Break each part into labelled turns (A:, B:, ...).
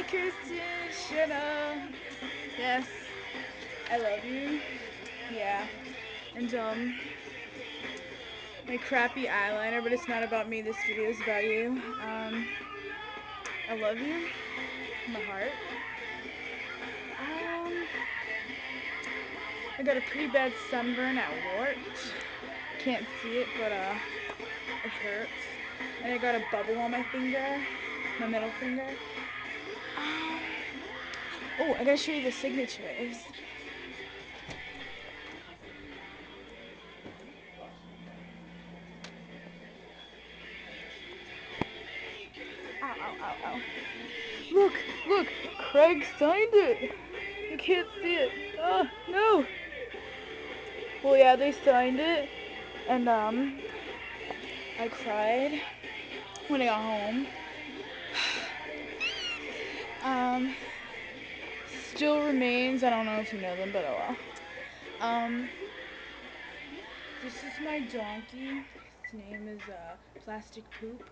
A: Hi, Kristen, shut up. Yes, I love you. Yeah, and my crappy eyeliner, but it's not about me. This video is about you. I love you, my heart. I got a pretty bad sunburn at work. Can't see it, but it hurts. And I got a bubble on my finger, my middle finger. Oh, I gotta show you the signatures. Ow, ow, ow, ow. Look, look, Craig signed it. You can't see it. Oh, no. Well, yeah, they signed it, and I cried when I got home. Still remains, I don't know if you know them, but oh well. This is my donkey. His name is Plastic Poop.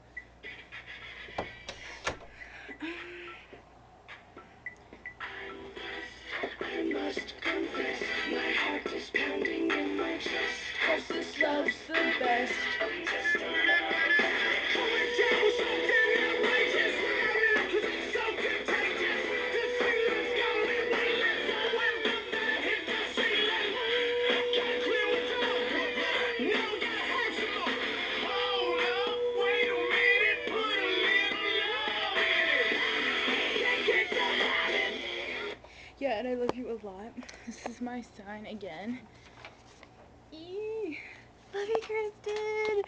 A: I must confess, my heart is pounding in my chest, 'cause this love's the best. Just a little overdose, and outrageous, so contagious. This feeling's got me breathless, so when the hit the ceiling, I can't clear what's up. No, get personal. Hold up, wait a minute, put a little love in it. Can't get the habit. Yeah, and I love you a lot. This is my sign again. Eee. Love you, Kristen.